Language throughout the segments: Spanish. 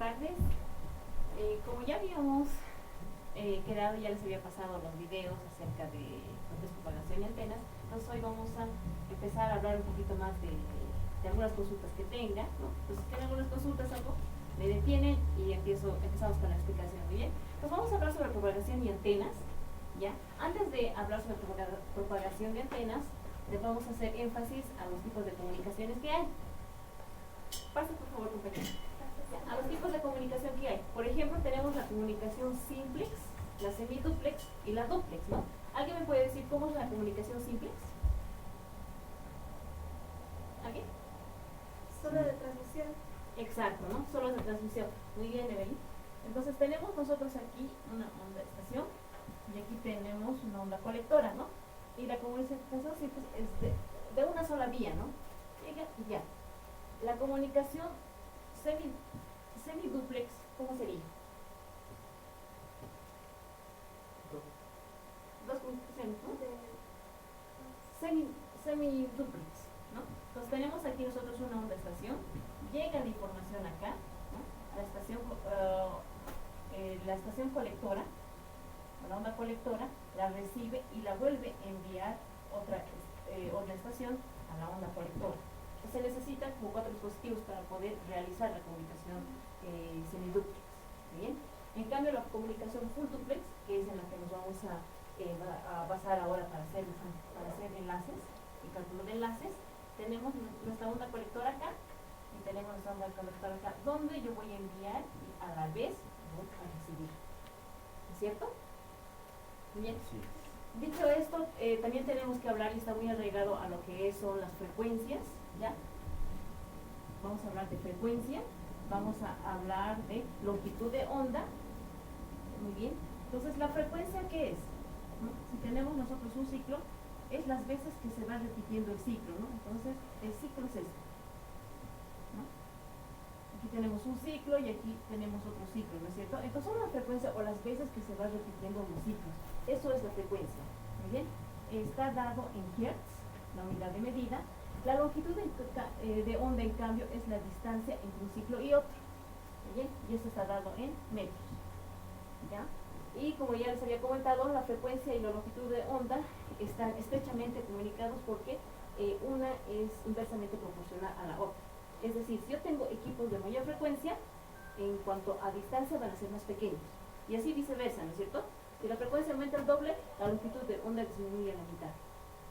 tardes. Como ya habíamos quedado, ya les había pasado los videos acerca de lo que es propagación y antenas, entonces hoy vamos a empezar a hablar un poquito más de algunas consultas que tenga, ¿no? Entonces, si tienen algunas consultas, algo, me detienen y empezamos con la explicación. Muy bien. Entonces vamos a hablar sobre propagación y antenas, ¿ya? Antes de hablar sobre propagación de antenas, les vamos a hacer énfasis a los tipos de comunicaciones que hay. Pase por favor, compañero. A los tipos de comunicación que hay. Por ejemplo, tenemos la comunicación simplex, la semiduplex y la duplex, ¿no? ¿Alguien me puede decir cómo es la comunicación simplex? ¿Alguien? Solo de transmisión. Exacto, ¿no? Solo de transmisión. Muy bien, Evelyn. Entonces tenemos nosotros aquí una onda estación y aquí tenemos una onda colectora, ¿no? Y la comunicación simplex es de una sola vía, ¿no? Llega y ya. La comunicación semiduplex, ¿cómo sería? Dos comunicaciones, ¿no? Semiduplex, ¿no? Entonces tenemos aquí nosotros una onda estación, llega la información acá, ¿no? A la estación colectora, la onda colectora, la recibe y la vuelve a enviar otra estación a la onda colectora. Se necesitan como 4 dispositivos para poder realizar la comunicación semiduplex. ¿Bien? En cambio, la comunicación full duplex, que es en la que nos vamos a basar ahora para hacer enlaces y cálculo de enlaces, tenemos nuestra onda colectora acá y tenemos nuestra onda colectora acá, donde yo voy a enviar y a la vez voy a recibir. ¿Es cierto? Bien. Sí. Dicho esto, también tenemos que hablar, y está muy arraigado a lo que son las frecuencias, ¿ya? Vamos a hablar de frecuencia, vamos a hablar de longitud de onda. Muy bien. Entonces, ¿la frecuencia qué es? ¿No? Si tenemos nosotros un ciclo, es las veces que se va repitiendo el ciclo, ¿no? Entonces, el ciclo es esto, ¿no? Aquí tenemos un ciclo y aquí tenemos otro ciclo, ¿no es cierto? Entonces, son la frecuencia o las veces que se va repitiendo los ciclos. Eso es la frecuencia. Muy bien. Está dado en hertz, la unidad de medida. La longitud de onda, en cambio, es la distancia entre un ciclo y otro. Muy bien. Y esto está dado en metros. ¿Ya? Y como ya les había comentado, la frecuencia y la longitud de onda están estrechamente comunicados porque una es inversamente proporcional a la otra. Es decir, si yo tengo equipos de mayor frecuencia, en cuanto a distancia van a ser más pequeños. Y así viceversa, ¿no es cierto? Si la frecuencia aumenta el doble, la longitud de onda disminuye a la mitad,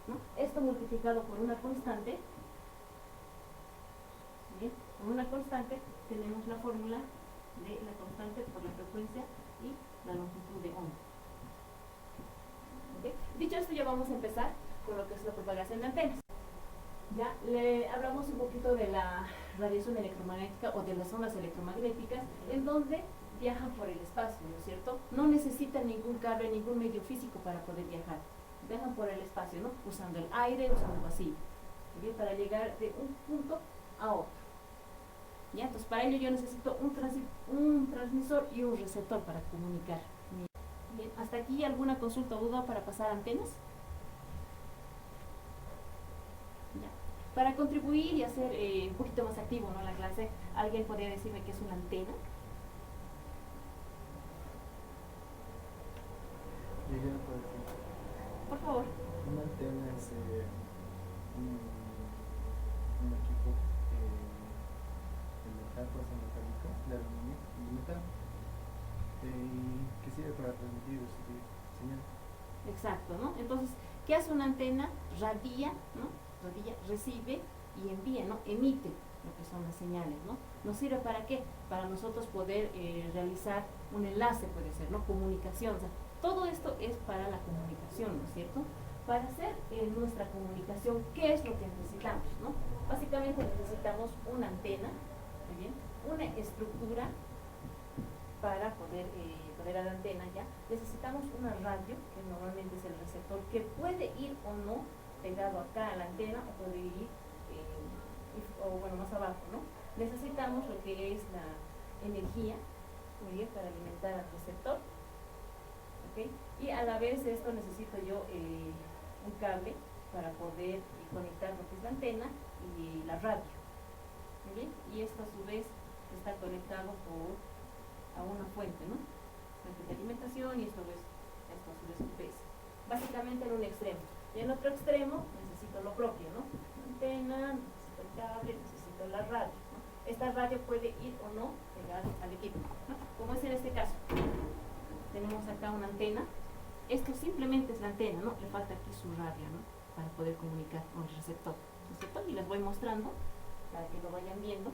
¿no? Esto multiplicado por una constante, ¿bien? Con una constante tenemos la fórmula de la constante por la frecuencia y la longitud de onda. ¿Okay? Dicho esto, ya vamos a empezar con lo que es la propagación de antenas. Ya le hablamos un poquito de la radiación electromagnética o de las ondas electromagnéticas, en donde viajan por el espacio, ¿no es cierto? No necesitan ningún cable, ningún medio físico para poder viajar. Viajan por el espacio, ¿no? Usando el aire, usando el vacío, ¿bien? Para llegar de un punto a otro. ¿Ya? Entonces, para ello yo necesito un transmisor y un receptor para comunicar. Bien, ¿hasta aquí alguna consulta o duda para pasar a antenas? Ya. Para contribuir y hacer un poquito más activo, ¿no? La clase, ¿alguien podría decirme qué es una antena? Yo ya no puedo decir. Por favor. Una antena es un equipo de metal, pues metálico, de aluminio y metal, que sirve para transmitir y recibir señal. Exacto, ¿no? Entonces, ¿qué hace una antena? Radia, ¿no? Radia, recibe y envía, ¿no? Emite lo que son las señales, ¿no? ¿Nos sirve para qué? Para nosotros poder realizar un enlace, puede ser, ¿no? Comunicación, o sea, todo esto es para la comunicación, ¿no es cierto? Para hacer nuestra comunicación, ¿qué es lo que necesitamos, no? Básicamente necesitamos una antena, ¿muy bien? Una estructura para poder a la antena, ya. Necesitamos una radio, que normalmente es el receptor, que puede ir o no pegado acá a la antena, o puede ir, más abajo, ¿no? Necesitamos lo que es la energía, muy bien, para alimentar al receptor, ¿ok? Y a la vez de esto necesito yo un cable para poder conectar lo que es la antena y la radio, muy bien, y esto a su vez está conectado a una fuente, ¿no? Fuente de alimentación, y esto es su UPS. Básicamente en un extremo. Y en otro extremo necesito lo propio, ¿no? La antena, necesito el cable, necesito la radio, ¿no? Esta radio puede ir o no pegada al equipo, ¿no? Como es en este caso. Tenemos acá una antena. Esto simplemente es la antena, ¿no? Le falta aquí su radio, ¿no? Para poder comunicar con el receptor, ¿no es cierto? Y les voy mostrando para que lo vayan viendo.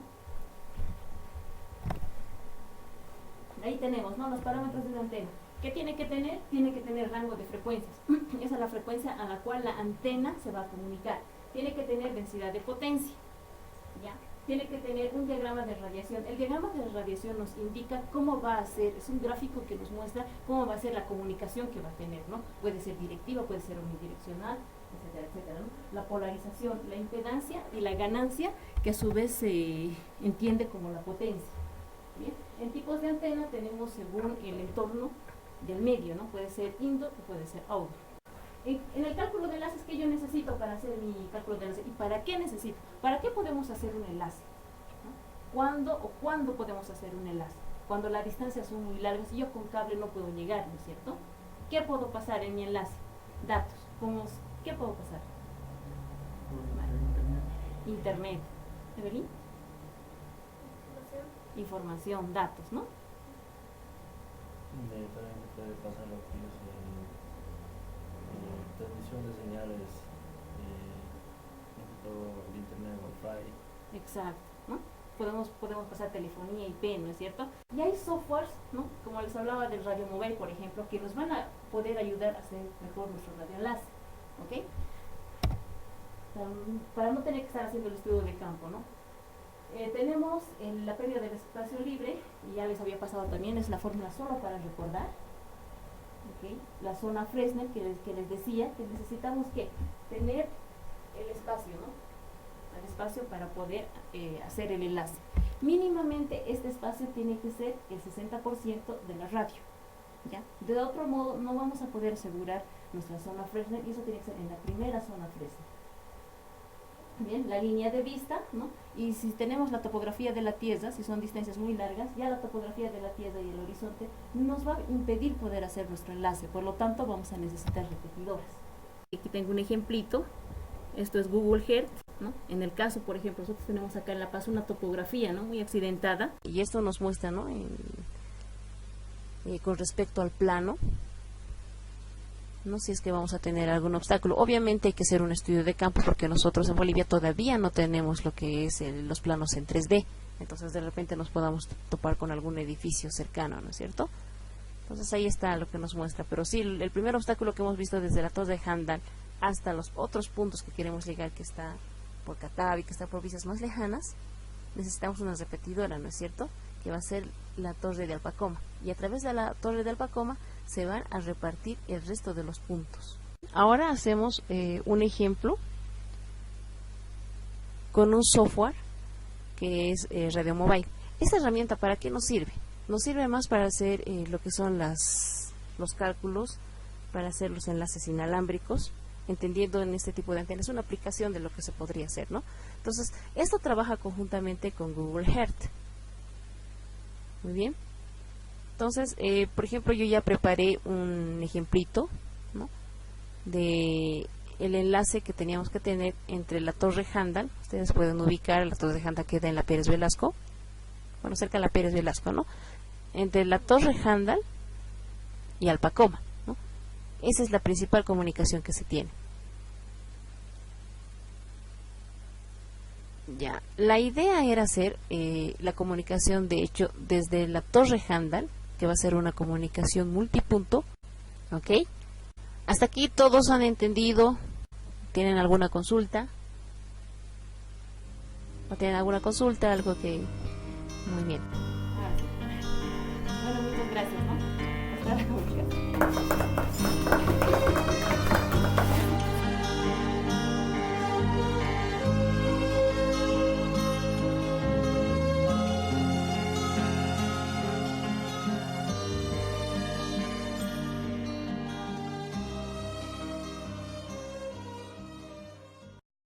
Ahí tenemos, ¿no?, los parámetros de la antena. ¿Qué tiene que tener? Tiene que tener rango de frecuencias. Esa es la frecuencia a la cual la antena se va a comunicar. Tiene que tener densidad de potencia, ¿ya? Tiene que tener un diagrama de radiación. El diagrama de radiación nos indica cómo va a ser, es un gráfico que nos muestra cómo va a ser la comunicación que va a tener, ¿no? Puede ser directiva, puede ser unidireccional, etcétera, etcétera, ¿no? La polarización, la impedancia y la ganancia, que a su vez se entiende como la potencia. Bien. En tipos de antena tenemos según el entorno del medio, ¿no? Puede ser indoor o puede ser outdoor. En el cálculo de enlaces, que yo necesito para hacer mi cálculo de enlace, y para qué necesito, para qué podemos hacer un enlace, ¿no? ¿Cuándo podemos hacer un enlace? Cuando las distancias son muy largas y yo con cable no puedo llegar, ¿no es cierto? ¿Qué puedo pasar en mi enlace? Datos. ¿Qué puedo pasar? Internet. ¿Evelyn? Información, datos, ¿no? También se puede pasar lo que es transmisión de señales de internet, wifi. Exacto, ¿no? Podemos pasar telefonía IP, ¿no es cierto? Y hay softwares, ¿no? Como les hablaba del radio móvil, por ejemplo, que nos van a poder ayudar a hacer mejor nuestro radioenlace, ¿ok? Para no tener que estar haciendo el estudio de campo, ¿no? Tenemos la pérdida del espacio libre, y ya les había pasado también, es la fórmula solo para recordar, ¿okay? La zona Fresnel que les decía, que necesitamos que tener el espacio, ¿no? El espacio para poder hacer el enlace. Mínimamente este espacio tiene que ser el 60% de la radio, ¿ya? De otro modo no vamos a poder asegurar nuestra zona Fresnel, y eso tiene que ser en la primera zona Fresnel. Bien, la línea de vista, ¿no? Y si tenemos la topografía de la Tierra, si son distancias muy largas, ya la topografía de la Tierra y el horizonte nos va a impedir poder hacer nuestro enlace. Por lo tanto, vamos a necesitar repetidoras. Aquí tengo un ejemplito. Esto es Google Earth, ¿no? En el caso, por ejemplo, nosotros tenemos acá en La Paz una topografía, ¿no?, muy accidentada. Y esto nos muestra, ¿no?, con respecto al plano, no si es que vamos a tener algún obstáculo. Obviamente hay que hacer un estudio de campo, porque nosotros en Bolivia todavía no tenemos lo que es los planos en 3D. Entonces de repente nos podamos topar con algún edificio cercano, ¿no es cierto? Entonces ahí está lo que nos muestra. Pero sí, el primer obstáculo que hemos visto desde la Torre de Handal hasta los otros puntos que queremos llegar, que está por Catavi, que está por provincias más lejanas, necesitamos una repetidora, ¿no es cierto?, que va a ser la Torre de Alpacoma, y a través de la Torre de Alpacoma se van a repartir el resto de los puntos. Ahora hacemos un ejemplo con un software que es Radio Mobile. Esta herramienta, ¿para qué nos sirve? Nos sirve más para hacer lo que son los cálculos, para hacer los enlaces inalámbricos, entendiendo en este tipo de antenas. Es una aplicación de lo que se podría hacer, ¿no? Entonces, esto trabaja conjuntamente con Google Earth. Muy bien. Entonces, por ejemplo, yo ya preparé un ejemplito, ¿no?, de el enlace que teníamos que tener entre la Torre Handal. Ustedes pueden ubicar, la Torre Handal queda en la Pérez Velasco, bueno, cerca de la Pérez Velasco, ¿no?, entre la Torre Handal y Alpacoma, ¿no? Esa es la principal comunicación que se tiene. Ya, la idea era hacer la comunicación, de hecho, desde la Torre Handal, que va a ser una comunicación multipunto, ¿ok? Hasta aquí todos han entendido. ¿Tienen alguna consulta? ¿No tienen alguna consulta? Algo que... Muy bien. Bueno, muchas gracias, ¿no? Hasta la próxima.